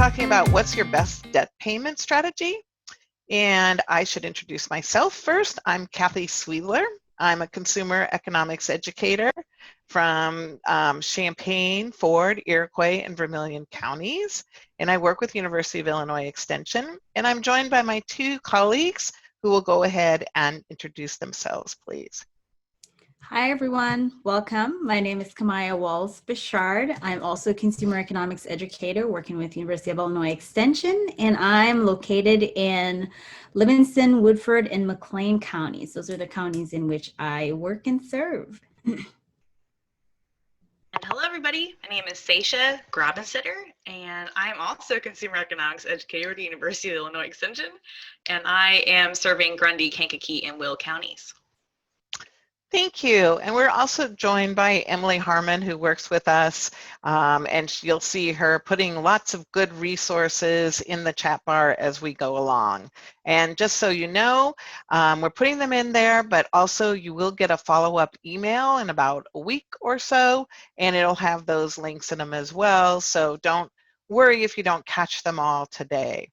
talking about what's your best debt payment strategy. And I should introduce myself first. I'm Kathy Sweedler. I'm a consumer economics educator from Champaign, Ford, Iroquois, and Vermilion counties. And I work with University of Illinois Extension. And I'm joined by my two colleagues who will go ahead and introduce themselves, please. Hi, everyone. Welcome. My name is Kamaya Walls-Bichard. I'm also a consumer economics educator working with University of Illinois Extension, and I'm located in Livingston, Woodford, and McLean counties. Those are the counties in which I work and serve. And hello, everybody. My name is Seisha Grabensitter, and I'm also a consumer economics educator at the University of Illinois Extension, and I am serving Grundy, Kankakee, and Will counties. Thank you. And we're also joined by Emily Harmon, who works with us, and you'll see her putting lots of good resources in the chat bar as we go along. And just so you know, we're putting them in there, but also you will get a follow-up email in about a week or so, and it'll have those links in them as well. So don't worry if you don't catch them all today.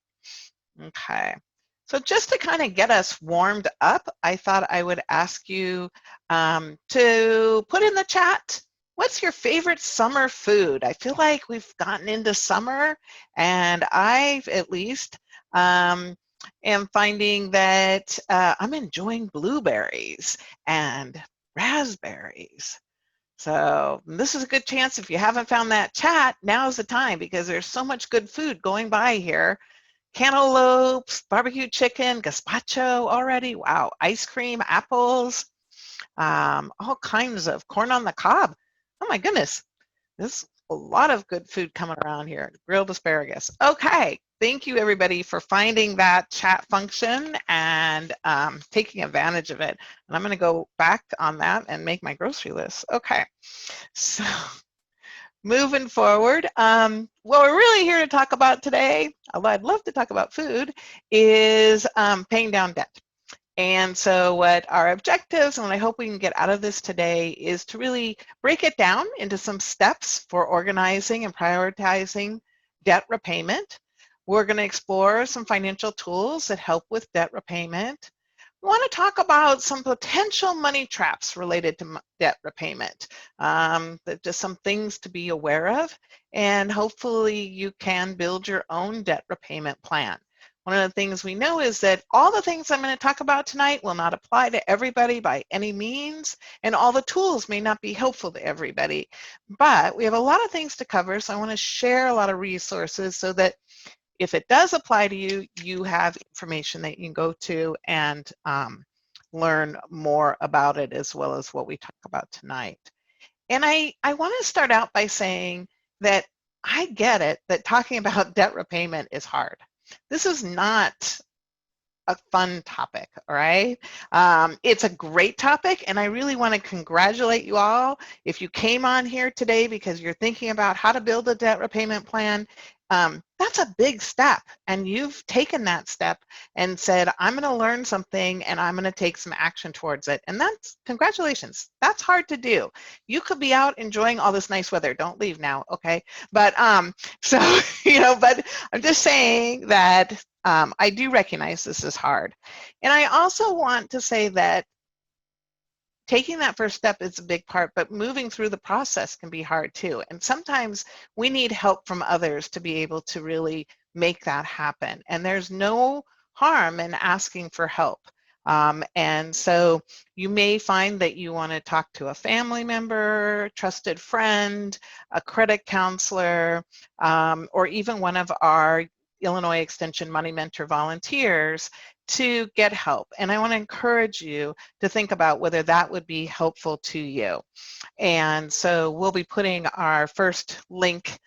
Okay. So just to kind of get us warmed up, I thought I would ask you to put in the chat, what's your favorite summer food? I feel like we've gotten into summer, and I at least am finding that I'm enjoying blueberries and raspberries. So this is a good chance. If you haven't found that chat, now's the time, because there's so much good food going by here. Cantaloupes, barbecue chicken, gazpacho already. Wow, ice cream, apples, all kinds of corn on the cob. Oh my goodness, there's a lot of good food coming around here. Grilled asparagus. Okay, thank you everybody for finding that chat function and taking advantage of it. And I'm going to go back on that and make my grocery list. Okay, so moving forward, what we're really here to talk about today, although I'd love to talk about food, is paying down debt. And so what our objectives, and what I hope we can get out of this today, is to really break it down into some steps for organizing and prioritizing debt repayment. We're going to explore some financial tools that help with debt repayment. We want to talk about some potential money traps related to debt repayment, just some things to be aware of, and hopefully you can build your own debt repayment plan. One of the things we know is that all the things I'm going to talk about tonight will not apply to everybody by any means, and all the tools may not be helpful to everybody, but we have a lot of things to cover, so I want to share a lot of resources so that if it does apply to you, you have information that you can go to and learn more about it, as well as what we talk about tonight. And I want to start out by saying that I get it that talking about debt repayment is hard. This is not a fun topic, all right? It's a great topic, and I really want to congratulate you all. If you came on here today because you're thinking about how to build a debt repayment plan, that's a big step, and you've taken that step and said, I'm going to learn something and I'm going to take some action towards it. And that's, congratulations. That's hard to do. You could be out enjoying all this nice weather. Don't leave now, okay? But so, but I'm just saying that I do recognize this is hard. And I also want to say that taking that first step is a big part, but moving through the process can be hard too. And sometimes we need help from others to be able to really make that happen. And there's no harm in asking for help. And so you may find that you want to talk to a family member, trusted friend, a credit counselor, or even one of our Illinois Extension Money Mentor volunteers to get help. And I want to encourage you to think about whether that would be helpful to you. And so we'll be putting our first link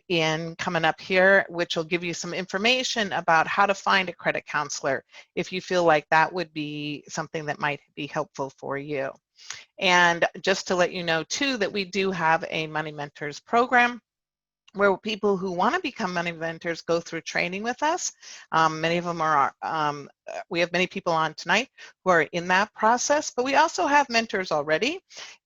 in coming up here, which will give you some information about how to find a credit counselor if you feel like that would be something that might be helpful for you. And just to let you know too that we do have a Money Mentors program where people who want to become money mentors go through training with us. Many of them are, we have many people on tonight who are in that process, but we also have mentors already,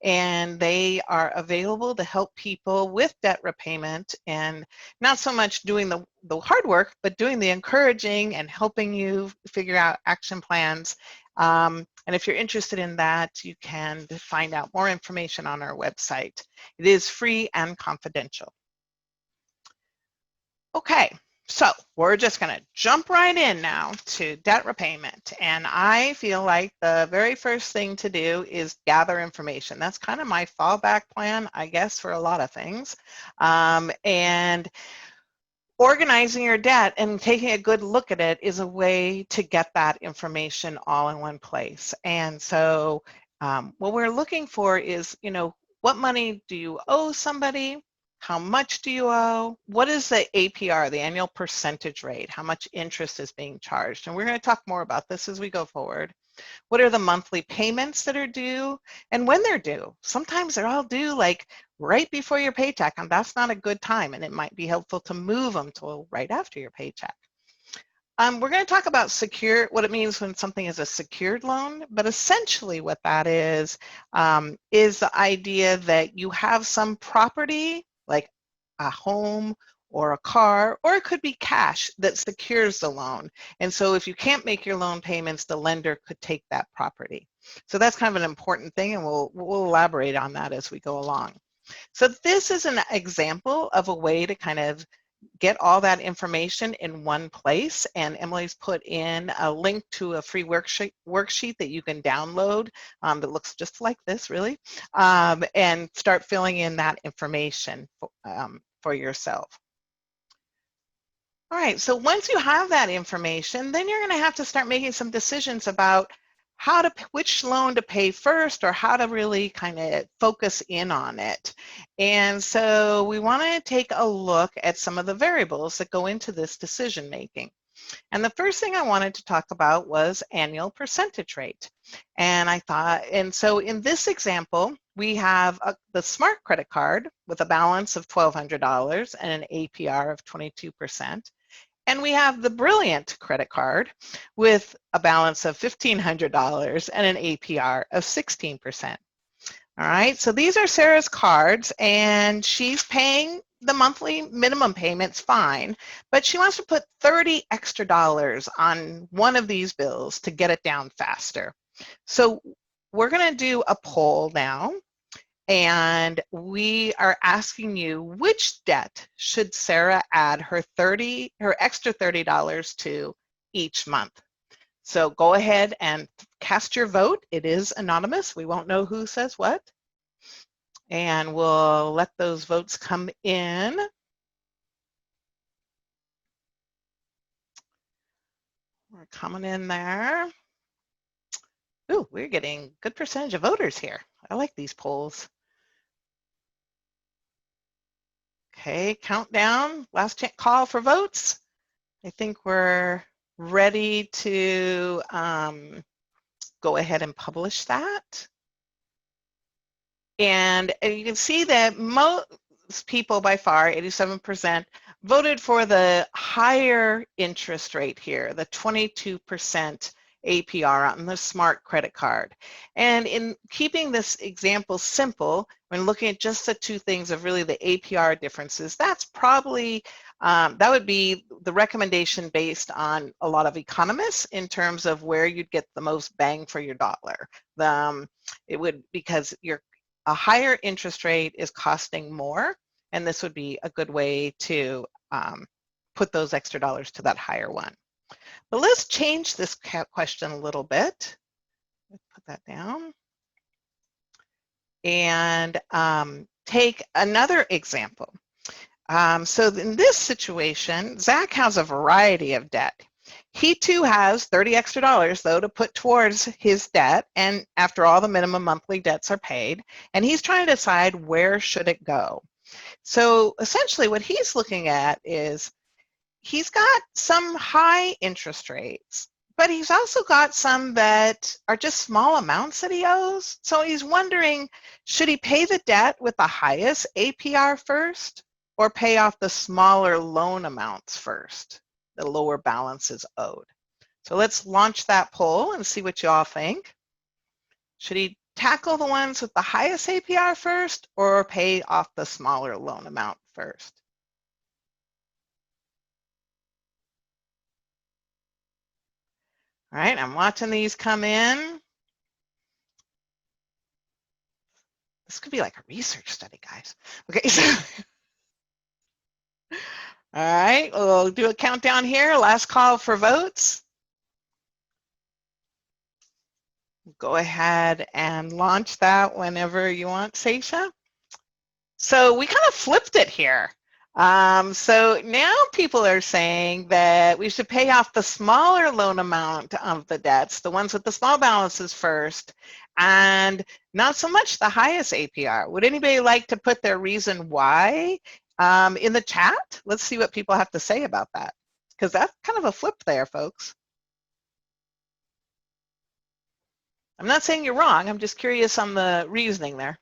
and they are available to help people with debt repayment, and not so much doing the hard work, but doing the encouraging and helping you figure out action plans. And if you're interested in that, you can find out more information on our website. It is free and confidential. Okay, so we're just going to jump right in now to debt repayment. And I feel like the very first thing to do is gather information. That's kind of my fallback plan, I guess, for a lot of things. And organizing your debt and taking a good look at it is a way to get that information all in one place. And so what we're looking for is, what money do you owe somebody? How much do you owe? What is the APR, the annual percentage rate? How much interest is being charged? And we're going to talk more about this as we go forward. What are the monthly payments that are due and when they're due? Sometimes they're all due like right before your paycheck, and that's not a good time, and it might be helpful to move them to right after your paycheck. We're going to talk about what it means when something is a secured loan, but essentially what that is the idea that you have some property, like a home or a car, or it could be cash that secures the loan. And so if you can't make your loan payments, the lender could take that property. So that's kind of an important thing, and we'll elaborate on that as we go along. So this is an example of a way to kind of get all that information in one place, and Emily's put in a link to a free worksheet that you can download that looks just like this, really, and start filling in that information for yourself. All right, so once you have that information, then you're going to have to start making some decisions about which loan to pay first, or how to really kind of focus in on it. And so we want to take a look at some of the variables that go into this decision making. And the first thing I wanted to talk about was annual percentage rate. And so in this example, we have the Smart credit card with a balance of $1,200 and an APR of 22%. And we have the Brilliant credit card with a balance of $1,500 and an APR of 16%. All right, so these are Sarah's cards, and she's paying the monthly minimum payments fine, but she wants to put $30 extra on one of these bills to get it down faster. So we're going to do a poll now. And we are asking you, which debt should Sarah add her extra $30 to each month? So go ahead and cast your vote. It is anonymous. We won't know who says what. And we'll let those votes come in. We're coming in there. Ooh, we're getting a good percentage of voters here. I like these polls. Okay, countdown, last call for votes. I think we're ready to go ahead and publish that. And you can see that most people, by far, 87%, voted for the higher interest rate here, the 22% APR on the Smart credit card. And in keeping this example simple, when looking at just the two things of really the APR differences, that's probably, that would be the recommendation based on a lot of economists in terms of where you'd get the most bang for your dollar. It would, because a higher interest rate is costing more, and this would be a good way to put those extra dollars to that higher one. But let's change this question a little bit. Let's put that down. And take another example. So in this situation, Zach has a variety of debt. He too has $30 extra though to put towards his debt, and after all the minimum monthly debts are paid, and he's trying to decide where should it go. So essentially what he's looking at is he's got some high interest rates, but he's also got some that are just small amounts that he owes. So he's wondering, should he pay the debt with the highest APR first, or pay off the smaller loan amounts first, the lower balances owed? So let's launch that poll and see what you all think. Should he tackle the ones with the highest APR first or pay off the smaller loan amount first? All right, I'm watching these come in. This could be like a research study, guys. Okay, so all right, we'll do a countdown here. Last call for votes. Go ahead and launch that whenever you want, Seisha. So we kind of flipped it here. So now people are saying that we should pay off the smaller loan amount of the debts, the ones with the small balances first, and not so much the highest APR. Would anybody like to put their reason why in the chat? Let's see what people have to say about that, because that's kind of a flip there, folks. I'm not saying you're wrong. I'm just curious on the reasoning there.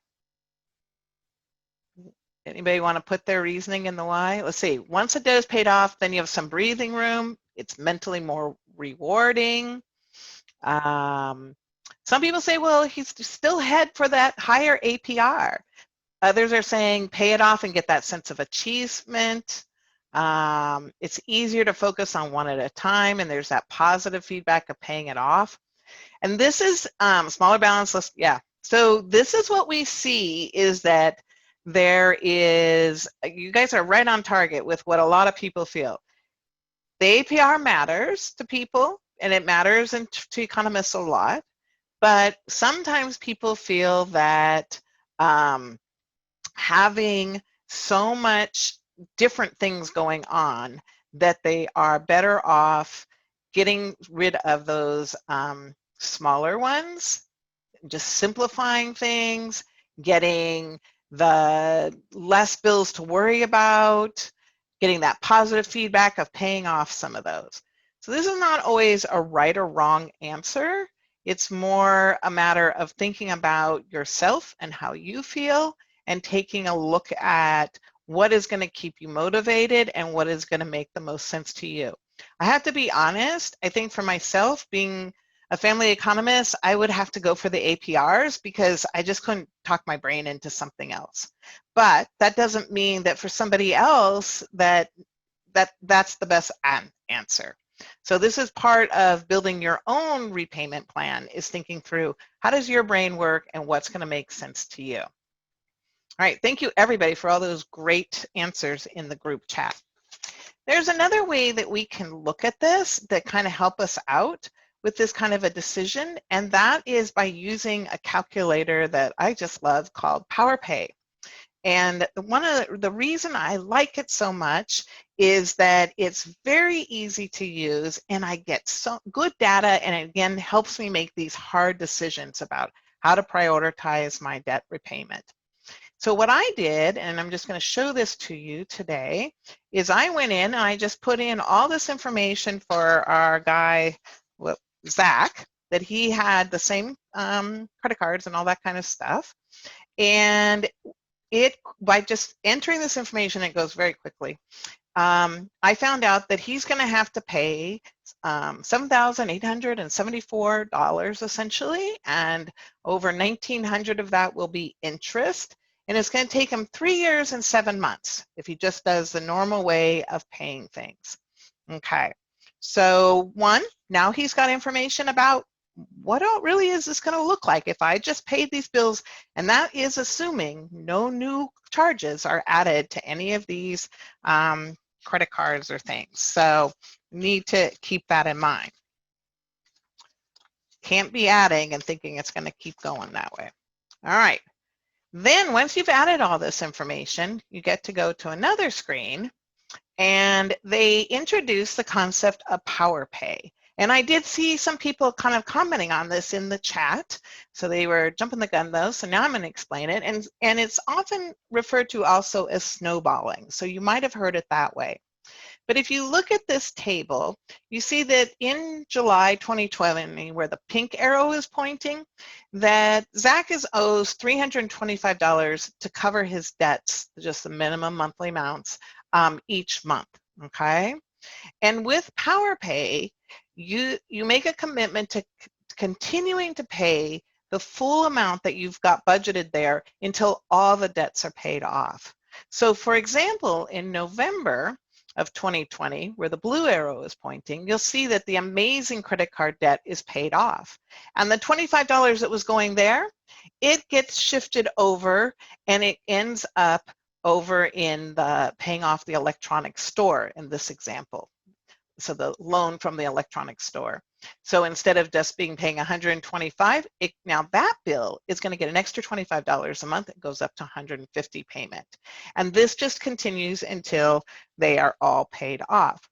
Anybody want to put their reasoning in the why? Let's see. Once a debt is paid off, then you have some breathing room. It's mentally more rewarding. Some people say, well, he's still head for that higher APR. Others are saying pay it off and get that sense of achievement. It's easier to focus on one at a time, and there's that positive feedback of paying it off. And this is smaller balance list. Yeah. So this is what we see is that there is, you guys are right on target with what a lot of people feel. The APR matters to people, and it matters to economists a lot, but sometimes people feel that having so much different things going on that they are better off getting rid of those smaller ones, just simplifying things, getting the less bills to worry about, getting that positive feedback of paying off some of those. So this is not always a right or wrong answer. It's more a matter of thinking about yourself and how you feel and taking a look at what is going to keep you motivated and what is going to make the most sense to you. I have to be honest, I think for myself, being a family economist, I would have to go for the APRs because I just couldn't talk my brain into something else. But that doesn't mean that for somebody else that's the best answer. So this is part of building your own repayment plan, is thinking through how does your brain work and what's going to make sense to you. All right, thank you everybody for all those great answers in the group chat. There's another way that we can look at this that kind of help us out with this kind of a decision, and that is by using a calculator that I just love called PowerPay. And one of the reason I like it so much is that it's very easy to use, and I get so good data, and it again helps me make these hard decisions about how to prioritize my debt repayment. So what I did, and I'm just going to show this to you today, is I went in and I just put in all this information for our guy, Zach, that he had the same credit cards and all that kind of stuff. And by just entering this information, it goes very quickly. I found out that he's going to have to pay $7,874 essentially, and over $1,900 of that will be interest. And it's going to take him 3 years and 7 months if he just does the normal way of paying things. Okay, so now he's got information about what really is this going to look like if I just paid these bills, and that is assuming no new charges are added to any of these credit cards or things. So need to keep that in mind. Can't be adding and thinking it's going to keep going that way. All right. Then once you've added all this information, you get to go to another screen, and they introduce the concept of PowerPay. And I did see some people kind of commenting on this in the chat, so they were jumping the gun though, so now I'm going to explain it. And it's often referred to also as snowballing, so you might have heard it that way. But if you look at this table, you see that in July 2020, where the pink arrow is pointing, that Zach owes $325 to cover his debts, just the minimum monthly amounts, each month, okay? And with PowerPay, you make a commitment to continuing to pay the full amount that you've got budgeted there until all the debts are paid off. So for example, in November of 2020, where the blue arrow is pointing, you'll see that the amazing credit card debt is paid off. And the $25 that was going there, it gets shifted over and it ends up over in the paying off the electronic store in this example. So the loan from the electronic store. So instead of just paying $125, now that bill is going to get an extra $25 a month. It goes up to $150 payment. And this just continues until they are all paid off.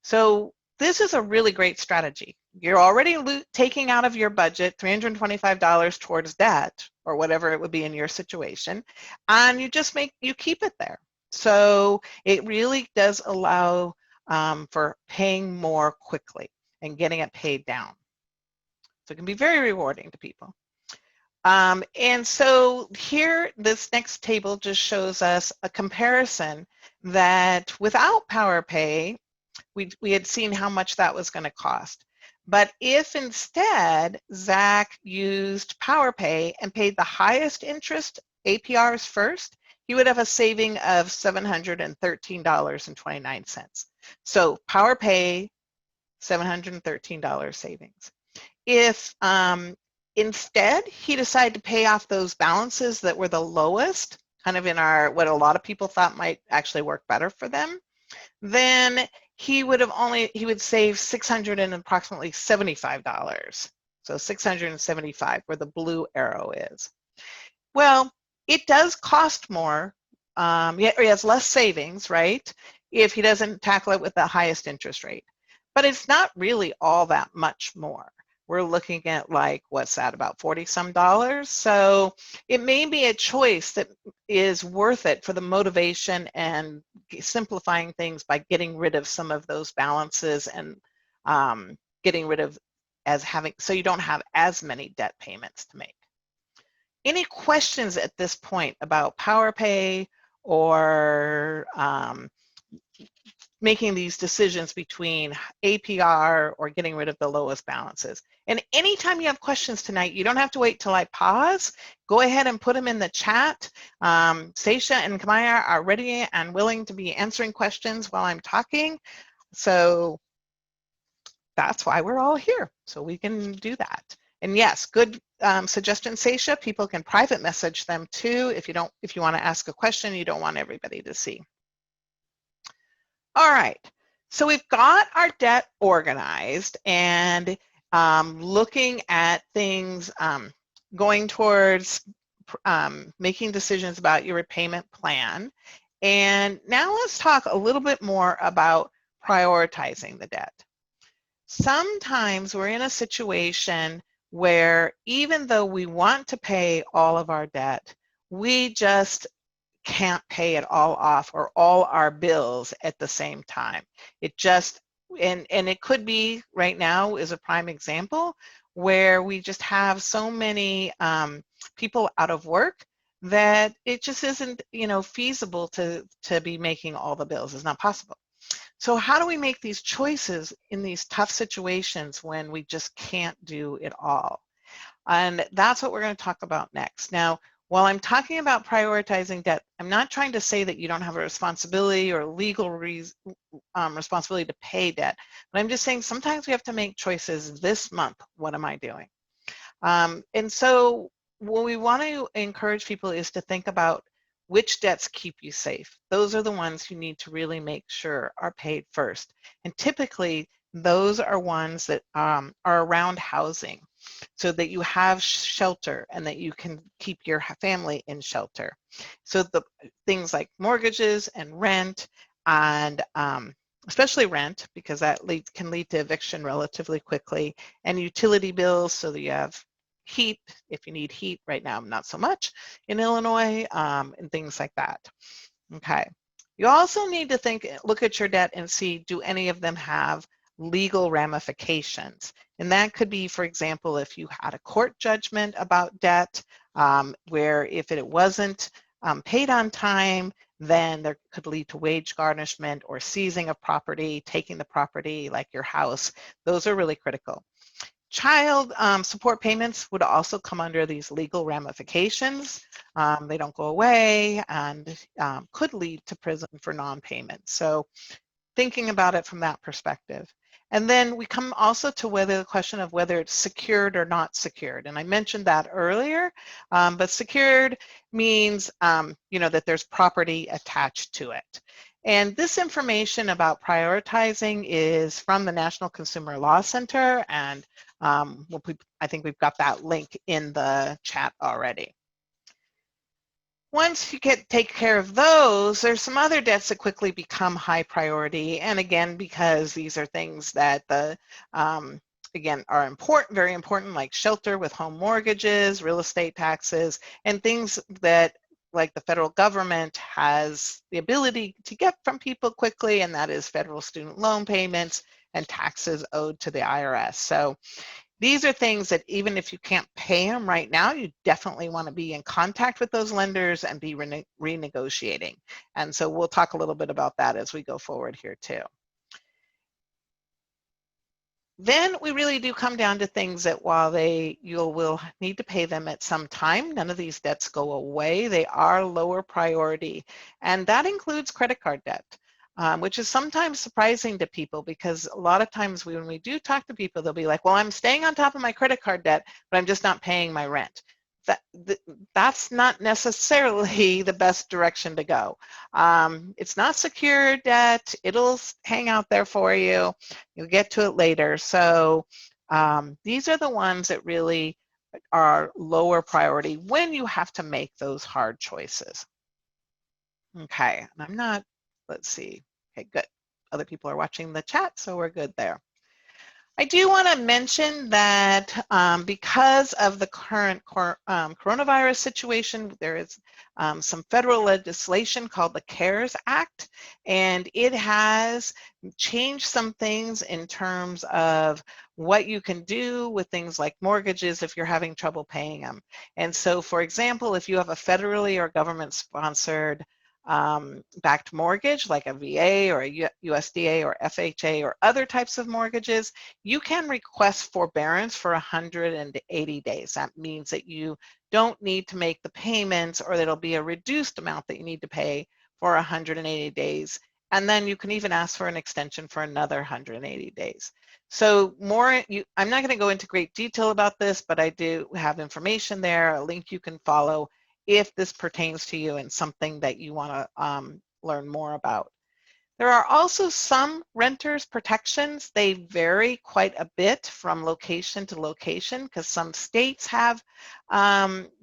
So this is a really great strategy. You're already taking out of your budget $325 towards debt or whatever it would be in your situation, and you keep it there. So it really does allow for paying more quickly and getting it paid down. So it can be very rewarding to people. And so here, this next table just shows us a comparison that without PowerPay, we had seen how much that was going to cost. But if instead Zach used PowerPay and paid the highest interest APRs first, he would have a saving of $713.29. So PowerPay, $713 savings. If instead he decided to pay off those balances that were the lowest, kind of in what a lot of people thought might actually work better for them, then he would save approximately $75. So $675 where the blue arrow is. Well, it does cost more, yet he has less savings, right, if he doesn't tackle it with the highest interest rate. But it's not really all that much more. We're looking at what's that, about 40-some dollars? So it may be a choice that is worth it for the motivation and simplifying things by getting rid of some of those balances and getting rid of so you don't have as many debt payments to make. Any questions at this point about PowerPay or making these decisions between APR or getting rid of the lowest balances? And anytime you have questions tonight, you don't have to wait till I pause. Go ahead and put them in the chat. Seisha and Kamaya are ready and willing to be answering questions while I'm talking. So that's why we're all here, so we can do that. And yes, good suggestion, Seisha. People can private message them too if you want to ask a question you don't want everybody to see. All right, so we've got our debt organized and looking at things, going towards making decisions about your repayment plan. And now let's talk a little bit more about prioritizing the debt. Sometimes we're in a situation where even though we want to pay all of our debt, we just can't pay it all off or all our bills at the same time. It just, and it could be right now is a prime example where we just have so many people out of work that it just isn't, feasible to be making all the bills. It's not possible. So how do we make these choices in these tough situations when we just can't do it all? And that's what we're going to talk about next. Now, while I'm talking about prioritizing debt, I'm not trying to say that you don't have a responsibility or legal responsibility to pay debt, but I'm just saying sometimes we have to make choices this month. What am I doing? And so what we want to encourage people is to think about which debts keep you safe. Those are the ones you need to really make sure are paid first. And typically, those are ones that are around housing, so that you have shelter and that you can keep your family in shelter. So the things like mortgages and rent, and especially rent, because that can lead to eviction relatively quickly, and utility bills, so that you have heat, if you need heat. Right now, not so much in Illinois, and things like that. Okay, You also need to look at your debt and see, do any of them have legal ramifications? And that could be, for example, if you had a court judgment about debt, where if it wasn't paid on time, then there could lead to wage garnishment or seizing of property, taking the property like your house. Those are really critical. Child support payments would also come under these legal ramifications. They don't go away and could lead to prison for non-payment. So thinking about it from that perspective. And then we come also to the question of whether it's secured or not secured. And I mentioned that earlier, but secured means, that there's property attached to it. And this information about prioritizing is from the National Consumer Law Center, and I think we've got that link in the chat already. Once you take care of those, there's some other debts that quickly become high priority. And again, because these are things that again, are important, very important, like shelter with home mortgages, real estate taxes, and things that like the federal government has the ability to get from people quickly, and that is federal student loan payments and taxes owed to the IRS. So these are things that even if you can't pay them right now, you definitely want to be in contact with those lenders and be renegotiating. And so we'll talk a little bit about that as we go forward here too. Then we really do come down to things that while you will need to pay them at some time, none of these debts go away. They are lower priority, and that includes credit card debt. Which is sometimes surprising to people, because a lot of times when we do talk to people, they'll be like, well, I'm staying on top of my credit card debt, but I'm just not paying my rent. That's not necessarily the best direction to go. It's not secure debt. It'll hang out there for you. You'll get to it later. So these are the ones that really are lower priority when you have to make those hard choices. Okay, and I'm not, let's see. Okay, good. Other people are watching the chat, so we're good there. I do want to mention that because of the current coronavirus situation, there is some federal legislation called the CARES Act, and it has changed some things in terms of what you can do with things like mortgages if you're having trouble paying them. And so, for example, if you have a federally or government-sponsored backed mortgage like a VA or a USDA or FHA or other types of mortgages, you can request forbearance for 180 days. That means that you don't need to make the payments, or there'll be a reduced amount that you need to pay for 180 days. And then you can even ask for an extension for another 180 days. So I'm not going to go into great detail about this, but I do have information there, a link you can follow if this pertains to you and something that you want to learn more about. There are also some renters protections. They vary quite a bit from location to location, because some states have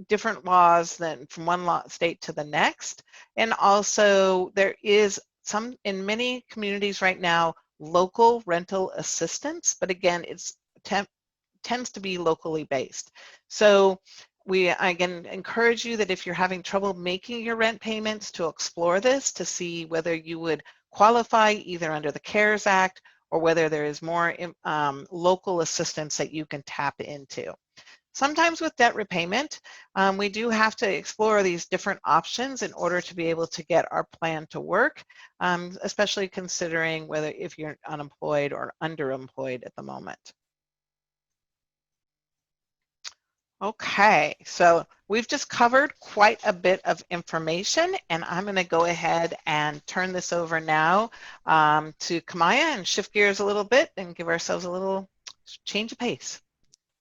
different laws than from one state to the next. And also there is some, in many communities right now, local rental assistance, but again, it's tends to be locally based. So we again encourage you that if you're having trouble making your rent payments, to explore this to see whether you would qualify either under the CARES Act or whether there is more local assistance that you can tap into. Sometimes with debt repayment, we do have to explore these different options in order to be able to get our plan to work, especially considering if you're unemployed or underemployed at the moment. Okay, so we've just covered quite a bit of information, and I'm going to go ahead and turn this over now to Kamaya and shift gears a little bit and give ourselves a little change of pace.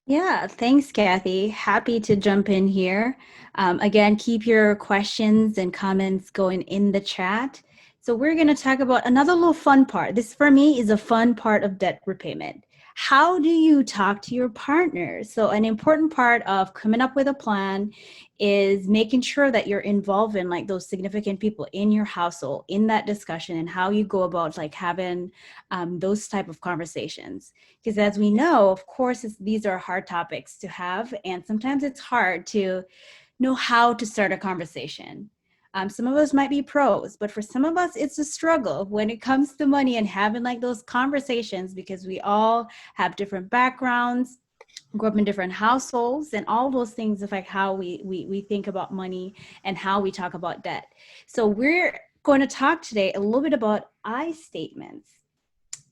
Yeah, thanks, Kathy. Happy to jump in here. Again, keep your questions and comments going in the chat. So we're going to talk about another little fun part. This, for me, is a fun part of debt repayment. How do you talk to your partner? So an important part of coming up with a plan is making sure that you're involving like those significant people in your household in that discussion, and how you go about like having those type of conversations. Because as we know, of course, these are hard topics to have, and sometimes it's hard to know how to start a conversation. Some of us might be pros, but for some of us, it's a struggle when it comes to money and having like those conversations, because we all have different backgrounds, grew up in different households, and all those things affect how we think about money and how we talk about debt. So we're going to talk today a little bit about I statements.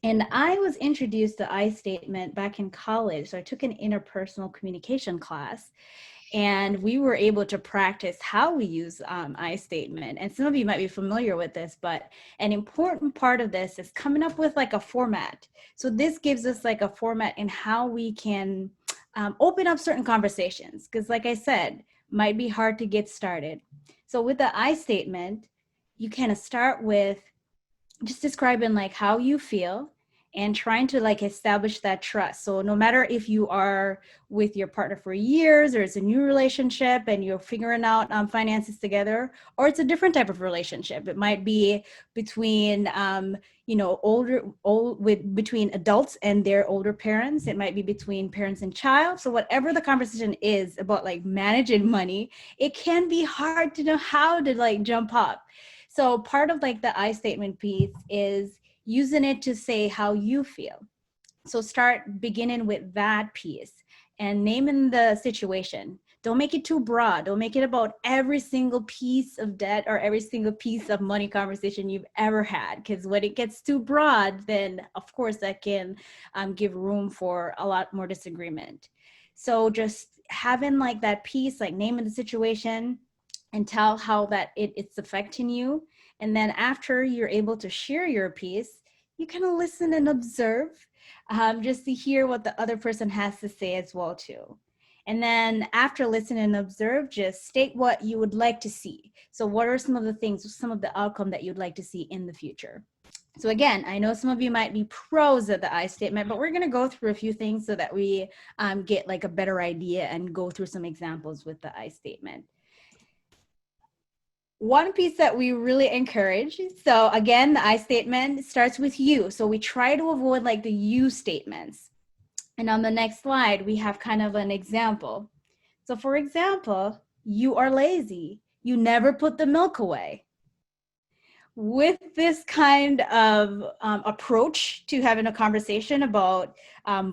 And I was introduced to I statement back in college. So I took an interpersonal communication class, and we were able to practice how we use I statement. And some of you might be familiar with this, but an important part of this is coming up with like a format. So this gives us like a format in how we can open up certain conversations, because like I said, might be hard to get started. So with the I statement, you kind of start with just describing like how you feel and trying to like establish that trust. So no matter if you are with your partner for years, or it's a new relationship and you're figuring out finances together, or it's a different type of relationship. It might be between between adults and their older parents. It might be between parents and child. So whatever the conversation is about like managing money, it can be hard to know how to like jump up. So part of like the I statement piece is using it to say how you feel. So start beginning with that piece and naming the situation. Don't make it too broad. Don't make it about every single piece of debt or every single piece of money conversation you've ever had. Because when it gets too broad, then of course that can give room for a lot more disagreement. So just having like that piece, like naming the situation and tell how that it's affecting you. And then after you're able to share your piece, you kind of listen and observe, just to hear what the other person has to say as well too. And then after listen and observe, just state what you would like to see. So what are some of the things, some of the outcome that you'd like to see in the future? So again, I know some of you might be pros at the I statement, but we're going to go through a few things so that we get like a better idea and go through some examples with the I statement. One piece that we really encourage, so again, the I statement starts with you. So we try to avoid like the you statements. And on the next slide, we have kind of an example. So for example, you are lazy. You never put the milk away. With this kind of approach to having a conversation about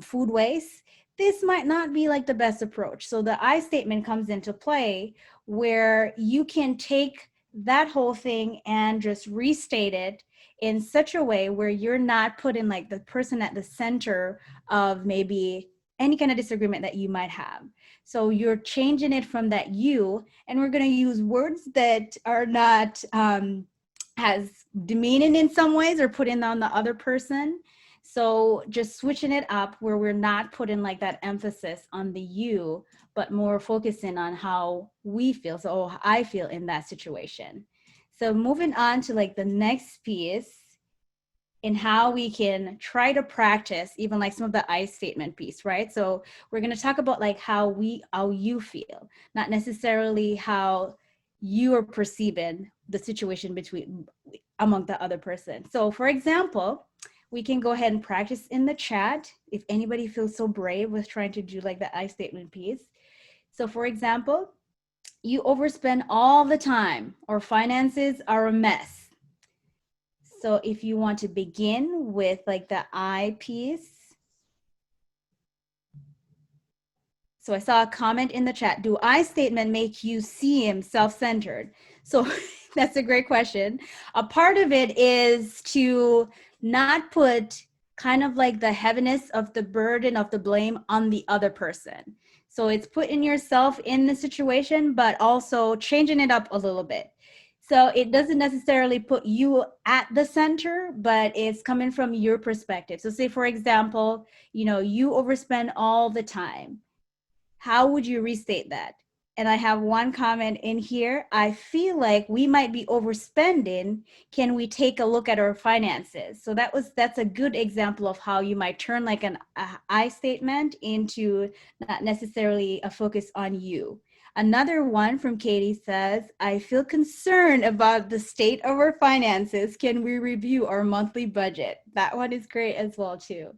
food waste, this might not be like the best approach. So the I statement comes into play where you can take that whole thing and just restate it in such a way where you're not putting like the person at the center of maybe any kind of disagreement that you might have. So you're changing it from that you, and we're going to use words that are not as demeaning in some ways or putting on the other person. So just switching it up where we're not putting like that emphasis on the you, but more focusing on how we feel. So I feel in that situation. So moving on to like the next piece in how we can try to practice even like some of the I statement piece, right? So we're going to talk about like how you feel, not necessarily how you are perceiving the situation among the other person. So for example, we can go ahead and practice in the chat if anybody feels so brave with trying to do like the I statement piece. So for example, you overspend all the time, or finances are a mess. So if you want to begin with like the I piece. So I saw a comment in the chat. Do I statement make you seem self-centered? So that's a great question. A part of it is to not put kind of like the heaviness of the burden of the blame on the other person. So it's putting yourself in the situation, but also changing it up a little bit. So it doesn't necessarily put you at the center, but it's coming from your perspective. So say, for example, you overspend all the time. How would you restate that? And I have one comment in here. I feel like we might be overspending. Can we take a look at our finances? So that's a good example of how you might turn like an I statement into not necessarily a focus on you. Another one from Katie says, I feel concerned about the state of our finances. Can we review our monthly budget? That one is great as well too.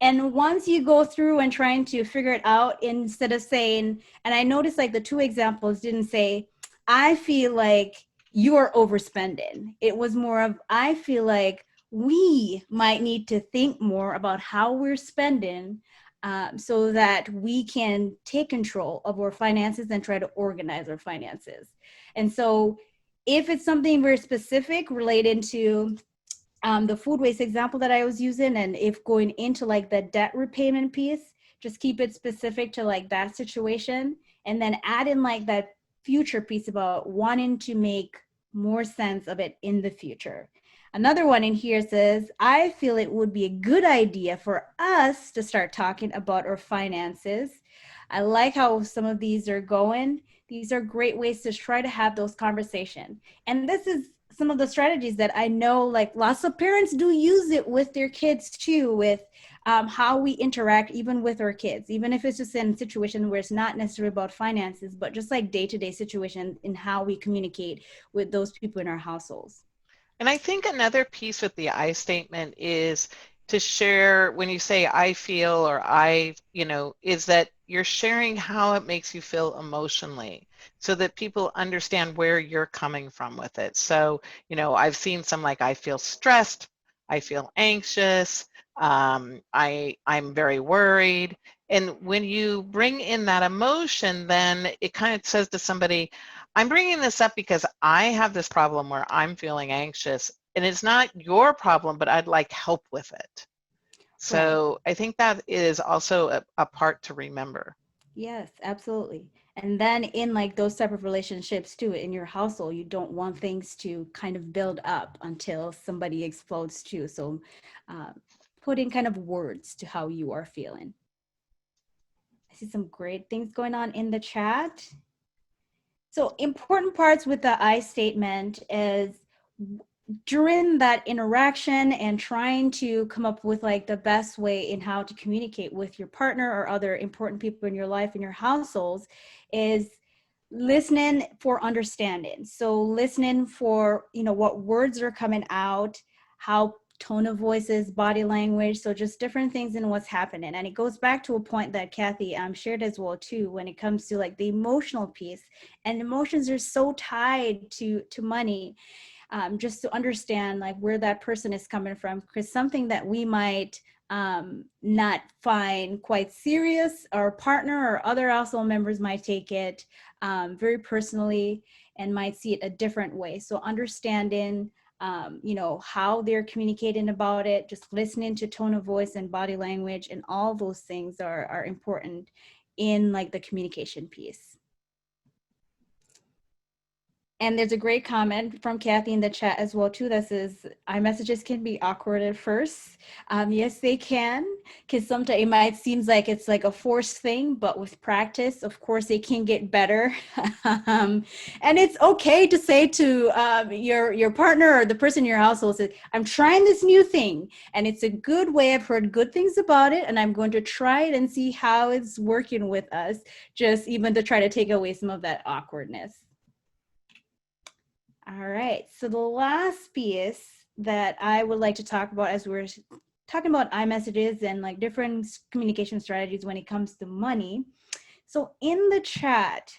And once you go through and trying to figure it out, instead of saying, and I noticed like the two examples didn't say, I feel like you are overspending. It was more of, I feel like we might need to think more about how we're spending, so that we can take control of our finances and try to organize our finances. And so if it's something very specific related to the food waste example that I was using, and if going into like the debt repayment piece, just keep it specific to like that situation, and then add in like that future piece about wanting to make more sense of it in the future. Another one in here says, I feel it would be a good idea for us to start talking about our finances. I like how some of these are going. These are great ways to try to have those conversations. And this is some of the strategies that I know like lots of parents do use it with their kids too, with how we interact even with our kids, even if it's just in a situation where it's not necessarily about finances, but just like day-to-day situations in how we communicate with those people in our households. And I think another piece with the I statement is to share when you say I feel or I, is that you're sharing how it makes you feel emotionally so that people understand where you're coming from with it. So, I've seen some like I feel stressed, I feel anxious, I'm very worried. And when you bring in that emotion, then it kind of says to somebody, I'm bringing this up because I have this problem where I'm feeling anxious and it's not your problem, but I'd like help with it. So Right. I think that is also a part to remember. Yes, absolutely. And then in like those type of relationships too, in your household, you don't want things to kind of build up until somebody explodes too. So uh, putting kind of words to how you are feeling. I see some great things going on in the chat. So important parts with the I statement is during that interaction and trying to come up with like the best way in how to communicate with your partner or other important people in your life, in your households, is listening for understanding. So listening for, what words are coming out, how tone of voices, body language, so just different things in what's happening. And it goes back to a point that Kathy shared as well too, when it comes to like the emotional piece, and emotions are so tied to money. Just to understand like where that person is coming from, because something that we might not find quite serious, our partner or other household members might take it very personally and might see it a different way. So understanding how they're communicating about it, just listening to tone of voice and body language, and all those things are important in like the communication piece. And there's a great comment from Kathy in the chat as well too that says iMessages can be awkward at first. Yes, they can, because sometimes it might seem like it's like a forced thing, but with practice, of course, they can get better. And it's okay to say to your partner or the person in your household, says, I'm trying this new thing, and it's a good way. I've heard good things about it, and I'm going to try it and see how it's working with us, just even to try to take away some of that awkwardness. All right, so the last piece that I would like to talk about as we're talking about iMessages and like different communication strategies when it comes to money. So in the chat,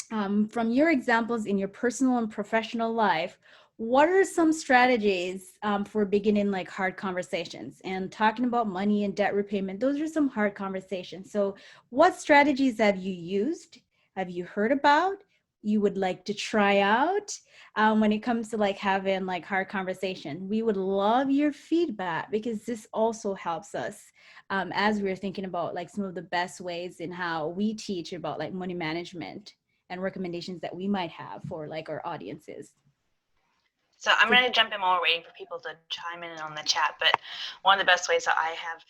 from your examples in your personal and professional life, what are some strategies for beginning like hard conversations? And talking about money and debt repayment, those are some hard conversations. So what strategies have you used? Have you heard about? You would like to try out when it comes to like having like hard conversation? We would love your feedback, because this also helps us as we're thinking about like some of the best ways in how we teach about like money management and recommendations that we might have for like our audiences. So I'm going to jump in while we're waiting for people to chime in on the chat. But one of the best ways that I have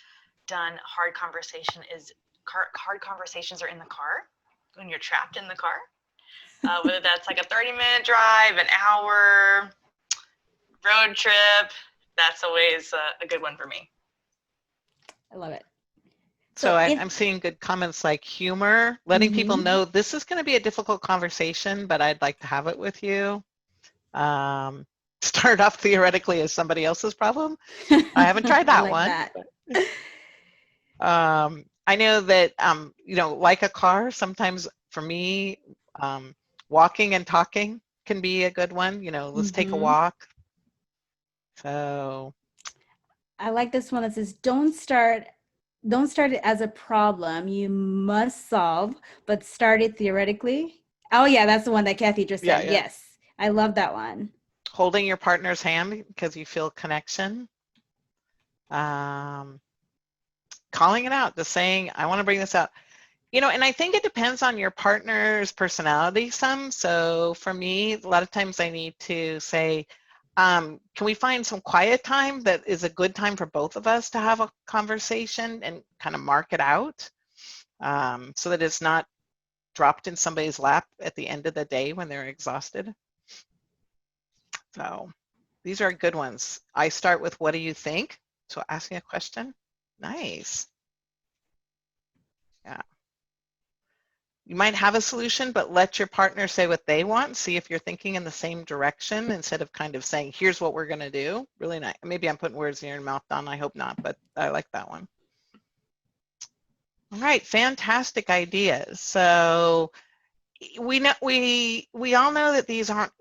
done hard conversation is hard conversations are in the car when you're trapped in the car. Whether that's like a 30-minute drive, an hour, road trip, that's always a good one for me. I love it. So I'm seeing good comments like humor, letting people know this is going to be a difficult conversation, but I'd like to have it with you. Start off theoretically as somebody else's problem. I haven't tried that one. I know that, like a car, sometimes for me, walking and talking can be a good one. You know, let's take a walk. So I like this one that says, don't start it as a problem you must solve, but start it theoretically. Oh yeah, that's the one that Kathy just said. yeah. Yes, I love that one. Holding your partner's hand because you feel connection. Calling it out, just saying, I want to bring this up. You know, and I think it depends on your partner's personality some. So for me, a lot of times I need to say, can we find some quiet time that is a good time for both of us to have a conversation and kind of mark it out so that it's not dropped in somebody's lap at the end of the day when they're exhausted. So these are good ones. I start with, what do you think? So asking a question. Nice. Yeah. You might have a solution, but let your partner say what they want. See if you're thinking in the same direction instead of kind of saying, here's what we're going to do. Really nice. Maybe I'm putting words in your mouth, Don. I hope not, but I like that one. All right, fantastic ideas. So we all know that these aren't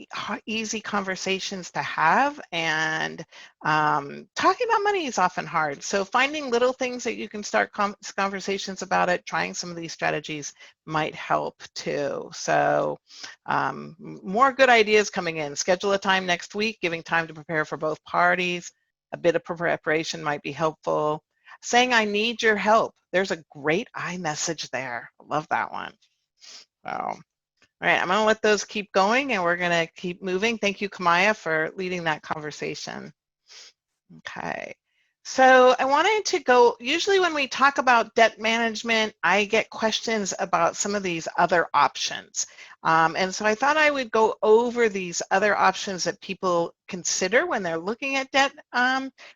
easy conversations to have, and talking about money is often hard. So finding little things that you can start conversations about it, trying some of these strategies might help too. So more good ideas coming in. Schedule a time next week, giving time to prepare for both parties. A bit of preparation might be helpful. Saying, I need your help. There's a great iMessage there. I love that one. So, all right, I'm going to let those keep going, and we're going to keep moving. Thank you, Kamaya, for leading that conversation. Okay, so I wanted to go, usually when we talk about debt management, I get questions about some of these other options. And so I thought I would go over these other options that people consider when they're looking at debt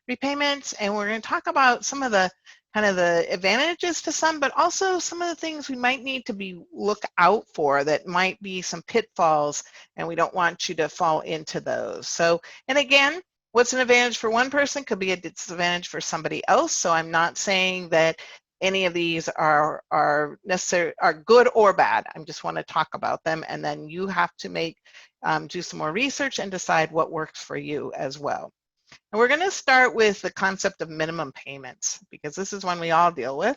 repayments, and we're going to talk about some of the kind of the advantages to some, but also some of the things we might need to look out for that might be some pitfalls, and we don't want you to fall into those. So, and again, what's an advantage for one person could be a disadvantage for somebody else. So I'm not saying that any of these are good or bad. I just want to talk about them, and then you have to do some more research and decide what works for you as well. And we're going to start with the concept of minimum payments, because this is one we all deal with.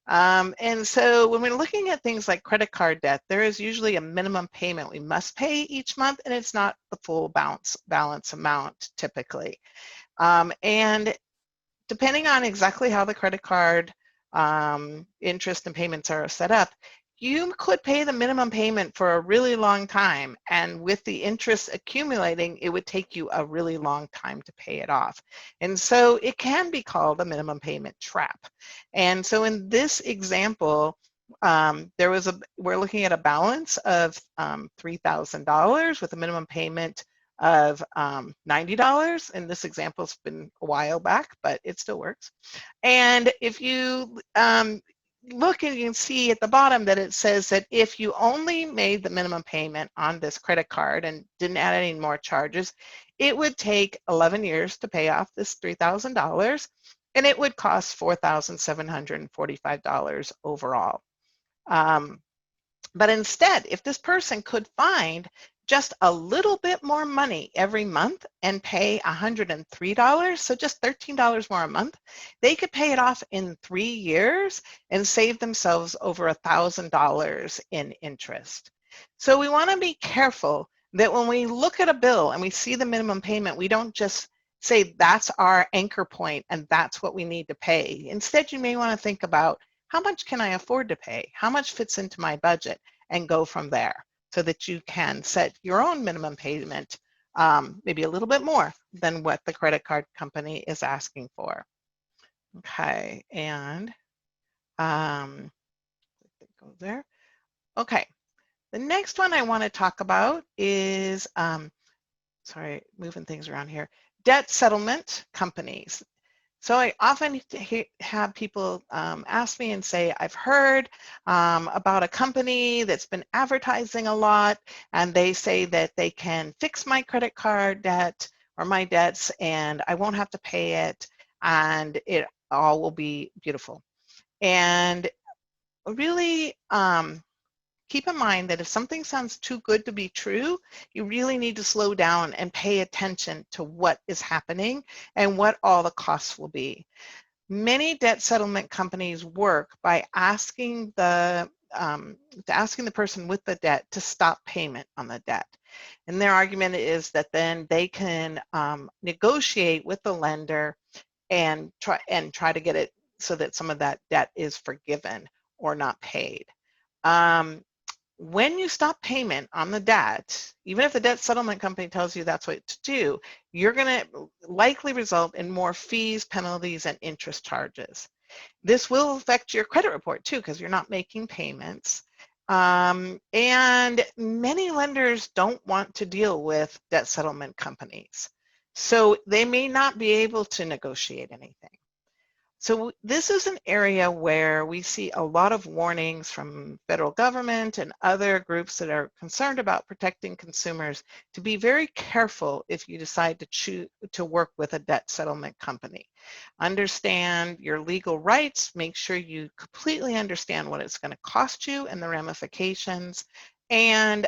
And so when we're looking at things like credit card debt, there is usually a minimum payment we must pay each month, and it's not the full balance amount typically. And depending on exactly how the credit card interest and payments are set up, you could pay the minimum payment for a really long time, and with the interest accumulating, it would take you a really long time to pay it off. And so it can be called a minimum payment trap. And so in this example, we're looking at a balance of $3,000 with a minimum payment of $90. And this example's been a while back, but it still works. And if you look, and you can see at the bottom that it says that if you only made the minimum payment on this credit card and didn't add any more charges, it would take 11 years to pay off this $3,000, and it would cost $4,745 overall. But instead, if this person could find just a little bit more money every month and pay $103, so just $13 more a month, they could pay it off in 3 years and save themselves over $1,000 in interest. So we want to be careful that when we look at a bill and we see the minimum payment, we don't just say that's our anchor point and that's what we need to pay. Instead, you may want to think about, how much can I afford to pay? How much fits into my budget? And go from there, so that you can set your own minimum payment, maybe a little bit more than what the credit card company is asking for. Okay, and go there. Okay, the next one I want to talk about is, sorry, moving things around here, debt settlement companies. So I often have people ask me and say, I've heard about a company that's been advertising a lot, and they say that they can fix my credit card debt or my debts, and I won't have to pay it, and it all will be beautiful. And really, keep in mind that if something sounds too good to be true, you really need to slow down and pay attention to what is happening and what all the costs will be. Many debt settlement companies work by asking the person with the debt to stop payment on the debt. And their argument is that then they can negotiate with the lender and try to get it so that some of that debt is forgiven or not paid. When you stop payment on the debt, even if the debt settlement company tells you that's what to do, you're going to likely result in more fees, penalties, and interest charges. This will affect your credit report too, because you're not making payments. And many lenders don't want to deal with debt settlement companies, so they may not be able to negotiate anything. So this is an area where we see a lot of warnings from federal government and other groups that are concerned about protecting consumers to be very careful if you decide to work with a debt settlement company. Understand your legal rights, make sure you completely understand what it's going to cost you and the ramifications, and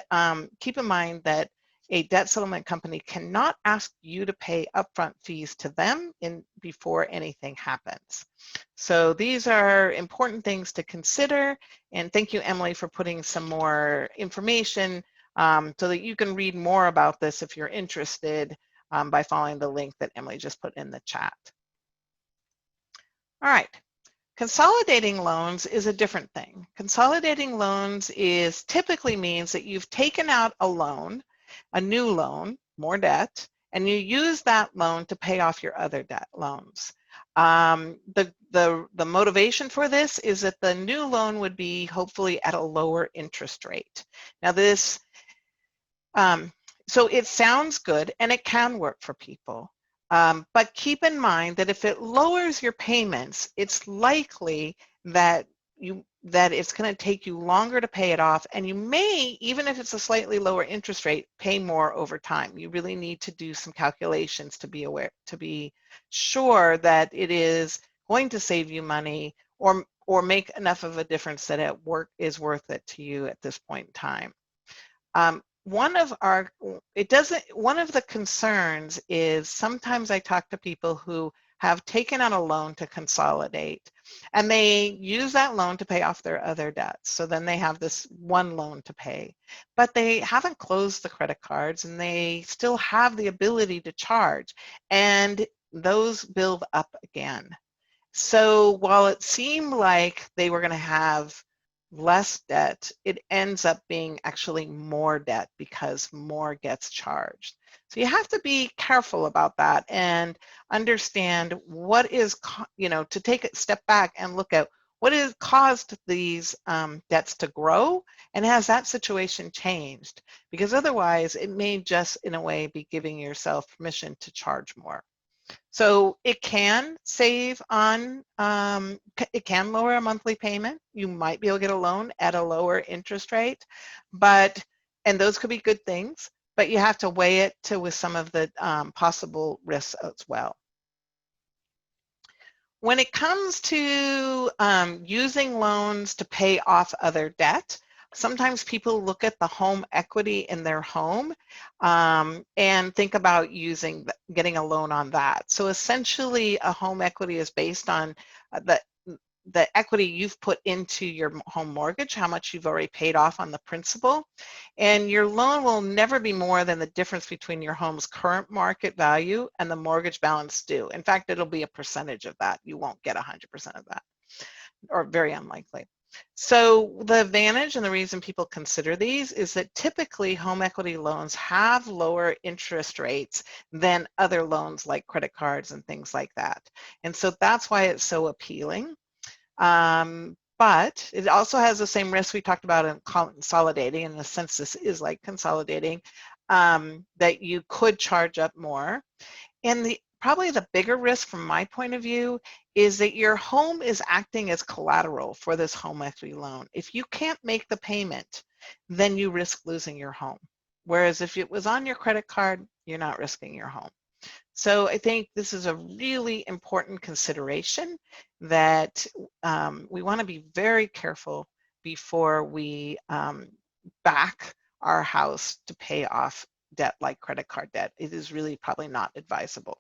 keep in mind that a debt settlement company cannot ask you to pay upfront fees to them before anything happens. So these are important things to consider, and thank you, Emily, for putting some more information so that you can read more about this if you're interested by following the link that Emily just put in the chat. All right. Consolidating loans is a different thing. Consolidating loans typically means that you've taken out a loan, a new loan, more debt, and you use that loan to pay off your other debt loans. The motivation for this is that the new loan would be hopefully at a lower interest rate. Now this, so it sounds good and it can work for people. But keep in mind that if it lowers your payments, it's likely that it's going to take you longer to pay it off, and you may, even if it's a slightly lower interest rate, pay more over time. You really need to do some calculations to be sure that it is going to save you money or make enough of a difference that it is worth it to you at this point in time. One of the concerns is sometimes I talk to people who have taken out a loan to consolidate, and they use that loan to pay off their other debts. So then they have this one loan to pay, but they haven't closed the credit cards and they still have the ability to charge, and those build up again. So while it seemed like they were going to have less debt, it ends up being actually more debt because more gets charged. So you have to be careful about that and understand what is, to take a step back and look at what has caused these debts to grow, and has that situation changed? Because otherwise it may just in a way be giving yourself permission to charge more. So it can save on, it can lower a monthly payment. You might be able to get a loan at a lower interest rate, and those could be good things, but you have to weigh it with some of the possible risks as well. When it comes to using loans to pay off other debt, sometimes people look at the home equity in their home and think about getting a loan on that. So essentially, a home equity is based on the equity you've put into your home mortgage, how much you've already paid off on the principal, and your loan will never be more than the difference between your home's current market value and the mortgage balance due. In fact, it'll be a percentage of that. You won't get 100% of that, or very unlikely. So the advantage and the reason people consider these is that typically home equity loans have lower interest rates than other loans like credit cards and things like that. And so that's why it's so appealing. But it also has the same risk we talked about in consolidating. In a sense, this is like consolidating, that you could charge up more. And probably the bigger risk from my point of view is that your home is acting as collateral for this home equity loan. If you can't make the payment, then you risk losing your home. Whereas if it was on your credit card, you're not risking your home. So I think this is a really important consideration that we want to be very careful before we back our house to pay off debt like credit card debt. It is really probably not advisable.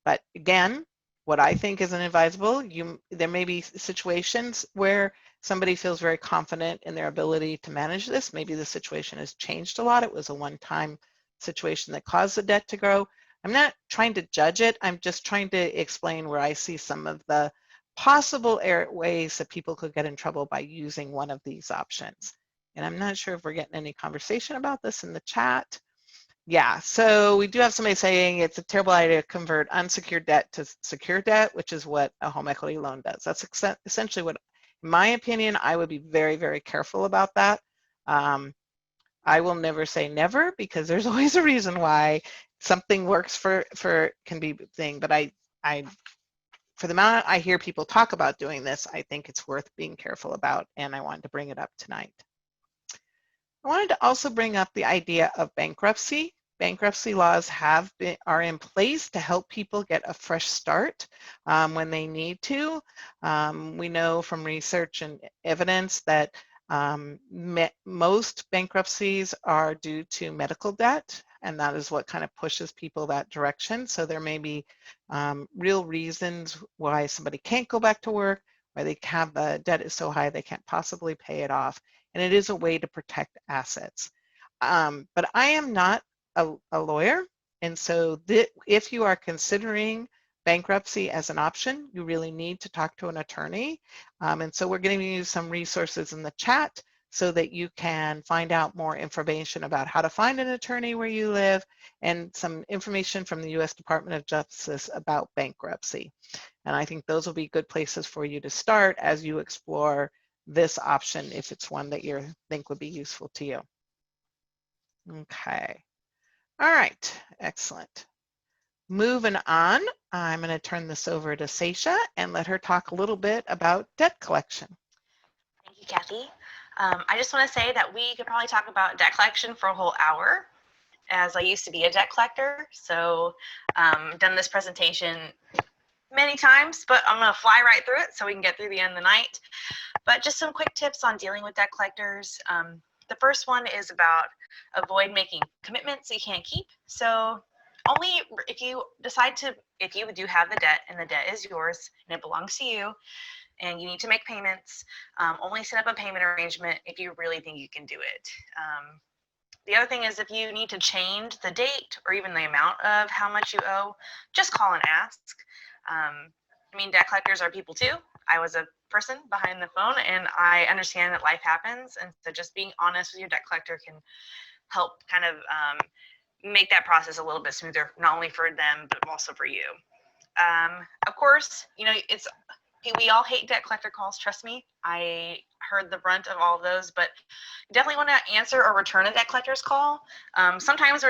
But again, what I think is inadvisable, there may be situations where somebody feels very confident in their ability to manage this. Maybe the situation has changed a lot. It was a one-time situation that caused the debt to grow. I'm not trying to judge it. I'm just trying to explain where I see some of the possible ways that people could get in trouble by using one of these options. And I'm not sure if we're getting any conversation about this in the chat. Yeah, so we do have somebody saying it's a terrible idea to convert unsecured debt to secure debt, which is what a home equity loan does. That's essentially what, in my opinion, I would be very, very careful about that. I will never say never, because there's always a reason why something works for can be a thing. But I for the amount I hear people talk about doing this, I think it's worth being careful about, and I wanted to bring it up tonight. I wanted to also bring up the idea of bankruptcy. Bankruptcy laws are in place to help people get a fresh start when they need to. We know from research and evidence that most bankruptcies are due to medical debt, and that is what kind of pushes people that direction. So there may be real reasons why somebody can't go back to work, why they have the debt is so high they can't possibly pay it off. And it is a way to protect assets. But I am not a lawyer, and so if you are considering bankruptcy as an option, you really need to talk to an attorney. And so we're giving you some resources in the chat so that you can find out more information about how to find an attorney where you live, and some information from the U.S. Department of Justice about bankruptcy. And I think those will be good places for you to start as you explore this option if it's one that you think would be useful to you. Okay. All right. Excellent. Moving on, I'm going to turn this over to Seisha and let her talk a little bit about debt collection. Thank you, Kathy. I just want to say that we could probably talk about debt collection for a whole hour, as I used to be a debt collector. So done this presentation many times, but I'm going to fly right through it so we can get through the end of the night. But just some quick tips on dealing with debt collectors. The first one is about avoid making commitments you can't keep. So only if you decide to, if you do have the debt and the debt is yours and it belongs to you and you need to make payments, only set up a payment arrangement if you really think you can do it. The other thing is if you need to change the date or even the amount of how much you owe, just call and ask. I mean, debt collectors are people too. I was a person behind the phone, and I understand that life happens, and so just being honest with your debt collector can help kind of make that process a little bit smoother, not only for them but also for you. Of course, you know, we all hate debt collector calls. Trust me, I heard the brunt of all of those, but you definitely want to answer or return a debt collector's call. Sometimes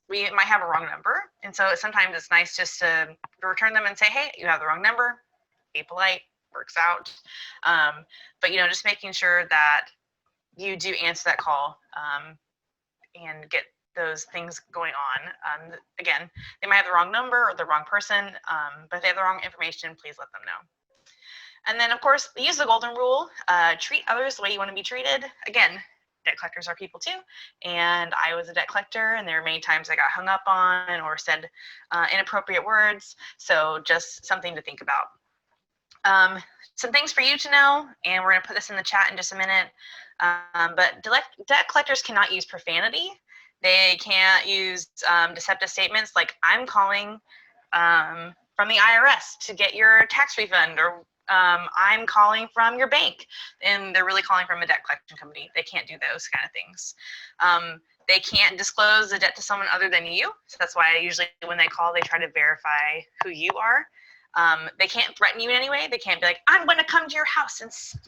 we might have a wrong number, and so sometimes it's nice just to return them and say, hey, you have the wrong number. Be polite, works out. But you know, just making sure that you do answer that call and get those things going on. Again, they might have the wrong number or the wrong person, but if they have the wrong information, please let them know. And then, of course, use the golden rule. Treat others the way you want to be treated. Again, debt collectors are people too. And I was a debt collector, and there were many times I got hung up on or said inappropriate words. So just something to think about. Some things for you to know, and we're going to put this in the chat in just a minute. But debt collectors cannot use profanity. They can't use deceptive statements like, I'm calling from the IRS to get your tax refund, or I'm calling from your bank, and they're really calling from a debt collection company. They can't do those kind of things. They can't disclose the debt to someone other than you. So that's why usually when they call, they try to verify who you are. They can't threaten you in any way. They can't be like, I'm going to come to your house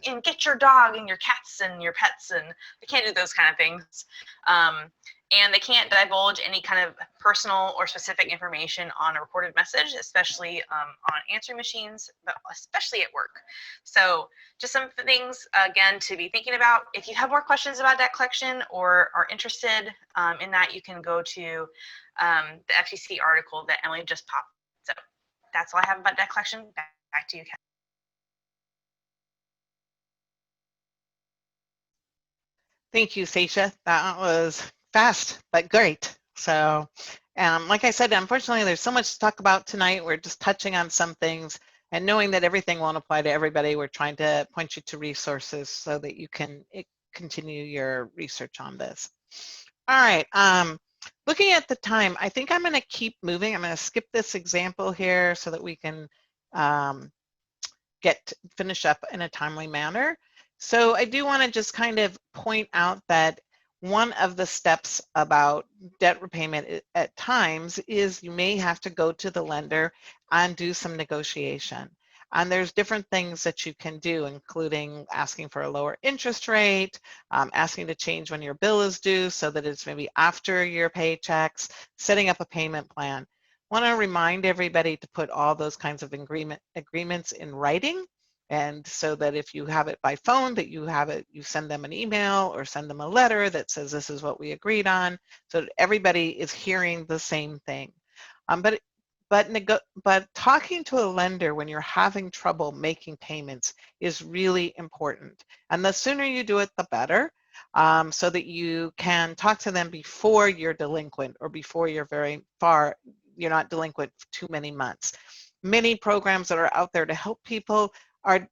and get your dog and your cats and your pets. And they can't do those kind of things. And they can't divulge any kind of personal or specific information on a recorded message, especially on answering machines, but especially at work. So just some things, again, to be thinking about. If you have more questions about debt collection or are interested in that, you can go to the FTC article that Emily just popped. So that's all I have about debt collection. Back to you, Kathy. Thank you, Sasha. That was fast, but great. So, like I said, unfortunately, there's so much to talk about tonight. We're just touching on some things, and knowing that everything won't apply to everybody, we're trying to point you to resources so that you can continue your research on this. All right. Looking at the time, I think I'm going to keep moving. I'm going to skip this example here so that we can finish up in a timely manner. So I do want to just kind of point out that one of the steps about debt repayment at times is you may have to go to the lender and do some negotiation. And there's different things that you can do, including asking for a lower interest rate, asking to change when your bill is due so that it's maybe after your paychecks, setting up a payment plan. I want to remind everybody to put all those kinds of agreements in writing, and so that if you have it by phone, that you send them an email or send them a letter that says this is what we agreed on, so that everybody is hearing the same thing. But talking to a lender when you're having trouble making payments is really important, and the sooner you do it, the better. So that you can talk to them before you're delinquent or before you're you're not delinquent for too many months. Many programs that are out there to help people are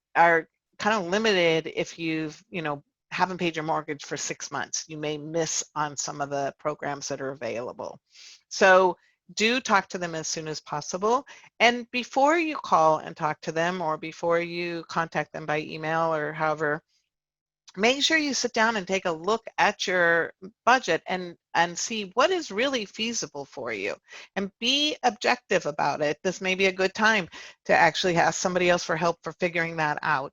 kind of limited. If haven't paid your mortgage for 6 months, you may miss on some of the programs that are available. So do talk to them as soon as possible. And before you call and talk to them, or before you contact them by email or however, make sure you sit down and take a look at your budget and see what is really feasible for you, and be objective about it. This may be a good time to actually ask somebody else for help for figuring that out,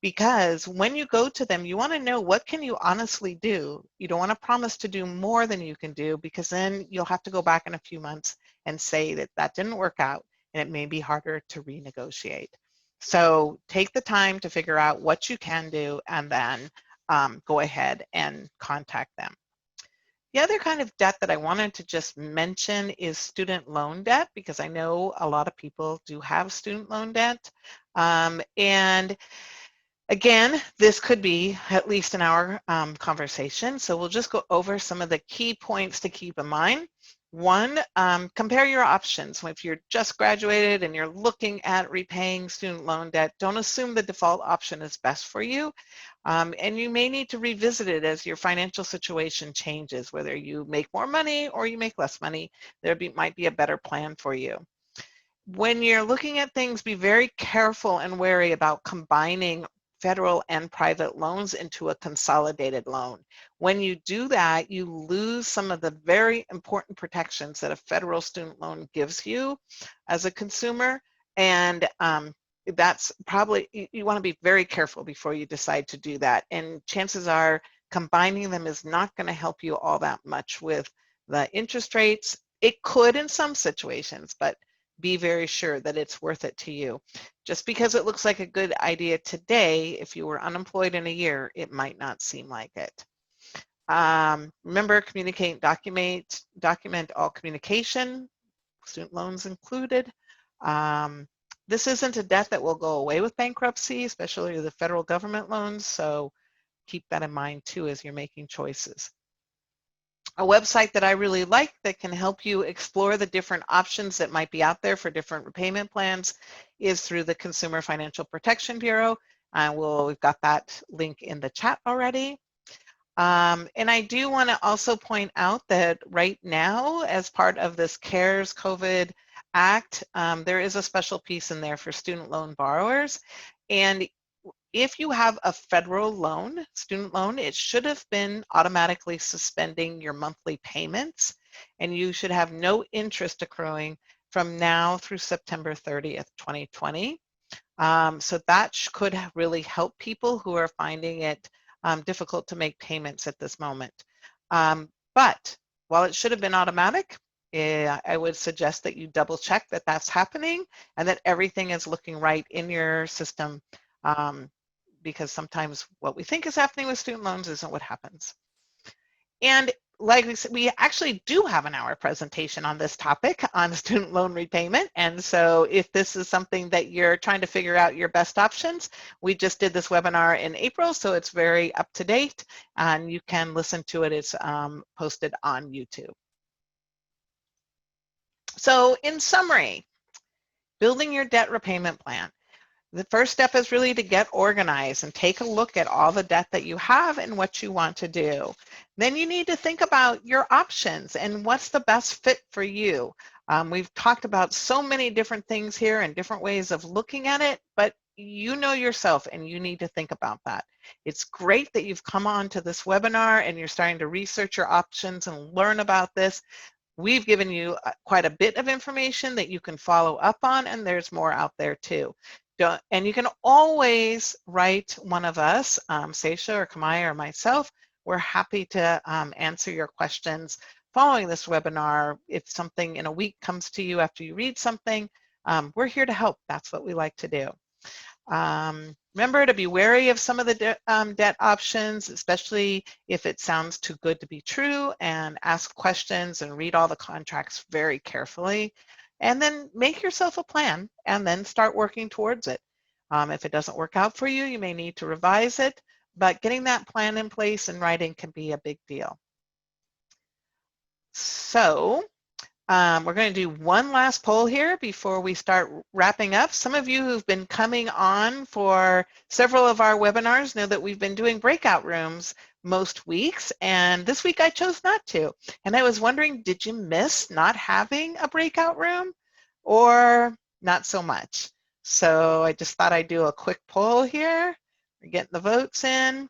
because when you go to them, you want to know what can you honestly do. You don't want to promise to do more than you can do, because then you'll have to go back in a few months and say that that didn't work out, and it may be harder to renegotiate. So take the time to figure out what you can do, and then go ahead and contact them. The other kind of debt that I wanted to just mention is student loan debt, because I know a lot of people do have student loan debt. And again, this could be at least an hour conversation, so we'll just go over some of the key points to keep in mind. One, compare your options. If you're just graduated and you're looking at repaying student loan debt, don't assume the default option is best for you. And you may need to revisit it as your financial situation changes, whether you make more money or you make less money. Might be a better plan for you. When you're looking at things, be very careful and wary about combining federal and private loans into a consolidated loan. When you do that, you lose some of the very important protections that a federal student loan gives you as a consumer, and that's probably, you want to be very careful before you decide to do that. And chances are combining them is not going to help you all that much with the interest rates. It could in some situations, but be very sure that it's worth it to you. Just because it looks like a good idea today, if you were unemployed in a year, it might not seem like it. Remember, communicate, document all communication, student loans included. This isn't a debt that will go away with bankruptcy, especially the federal government loans, so keep that in mind too as you're making choices. A website that I really like that can help you explore the different options that might be out there for different repayment plans is through the Consumer Financial Protection Bureau. We've got that link in the chat already. And I do want to also point out that right now, as part of this CARES COVID Act, there is a special piece in there for student loan borrowers. And if you have a federal loan, student loan, it should have been automatically suspending your monthly payments, and you should have no interest accruing from now through September 30th, 2020. So that could really help people who are finding it difficult to make payments at this moment. But while it should have been automatic, I would suggest that you double check that that's happening and that everything is looking right in your system, because sometimes what we think is happening with student loans isn't what happens. And like we said, we actually do have an hour presentation on this topic on student loan repayment. And so if this is something that you're trying to figure out your best options, we just did this webinar in April, so it's very up to date and you can listen to it. It's posted on YouTube. So in summary, building your debt repayment plan. The first step is really to get organized and take a look at all the debt that you have and what you want to do. Then you need to think about your options and what's the best fit for you. We've talked about so many different things here and different ways of looking at it, but you know yourself and you need to think about that. It's great that you've come on to this webinar and you're starting to research your options and learn about this. We've given you quite a bit of information that you can follow up on, and there's more out there too. And you can always write one of us, Seisha or Kamaya or myself. We're happy to answer your questions following this webinar. If something in a week comes to you after you read something, we're here to help. That's what we like to do. Remember to be wary of some of the debt options, especially if it sounds too good to be true, and ask questions and read all the contracts very carefully. And then make yourself a plan and then start working towards it. If it doesn't work out for you, you may need to revise it, but getting that plan in place and writing can be a big deal. So we're going to do one last poll here before we start wrapping up. Some of you who've been coming on for several of our webinars know that we've been doing breakout rooms most weeks, and this week I chose not to. And I was wondering, did you miss not having a breakout room or not so much? So I just thought I'd do a quick poll here. We're getting the votes in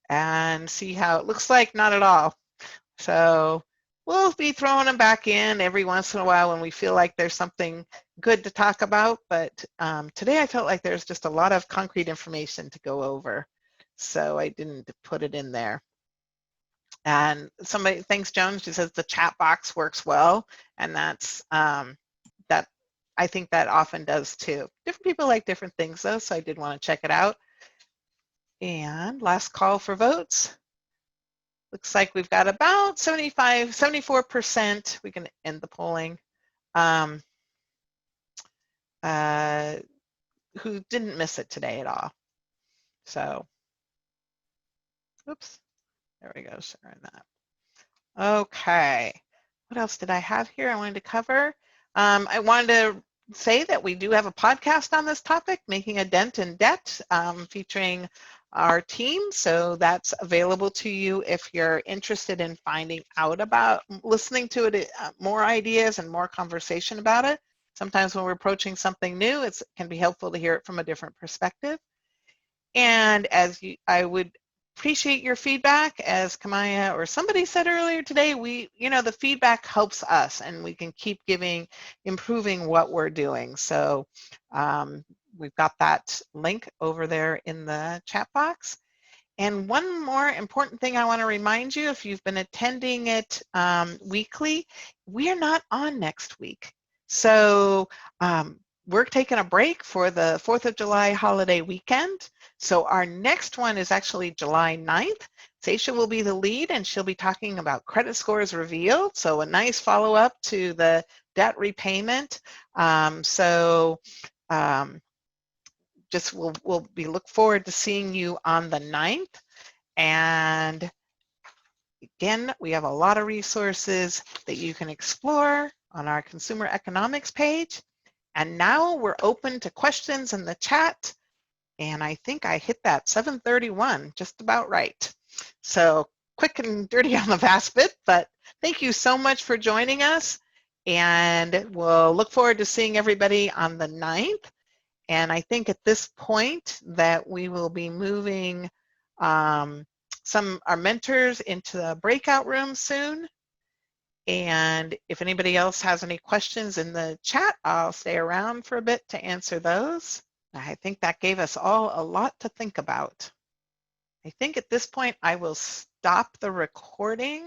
and see how it looks like. Not at all. So we'll be throwing them back in every once in a while when we feel like there's something good to talk about, but today I felt like there's just a lot of concrete information to go over, so I didn't put it in there. And somebody, thanks Joan, she says the chat box works well, and that's, that I think that often does too. Different people like different things though, so I did want to check it out. And last call for votes. Looks like we've got about 74%. We can end the polling. Who didn't miss it today at all. So, oops, there we go, sharing that. Okay, what else did I have here I wanted to cover? I wanted to say that we do have a podcast on this topic, Making a Dent in Debt, featuring our team, so that's available to you if you're interested in finding out about, listening to it, more ideas and more conversation about it. Sometimes when we're approaching something new, it can be helpful to hear it from a different perspective. And I would appreciate your feedback, as Kamaya or somebody said earlier today, the feedback helps us and we can keep improving what we're doing. So we've got that link over there in the chat box. And one more important thing I want to remind you, if you've been attending it weekly, we are not on next week. So we're taking a break for the 4th of July holiday weekend. So our next one is actually July 9th. Seisha will be the lead and she'll be talking about credit scores revealed. So a nice follow-up to the debt repayment. We'll look forward to seeing you on the 9th. And again, we have a lot of resources that you can explore on our consumer economics page. And now we're open to questions in the chat. And I think I hit that 7:31 just about right. So quick and dirty on the fast bit, but thank you so much for joining us. And we'll look forward to seeing everybody on the 9th. And I think at this point that we will be moving our mentors into the breakout room soon. And if anybody else has any questions in the chat, I'll stay around for a bit to answer those. I think that gave us all a lot to think about. I think at this point I will stop the recording.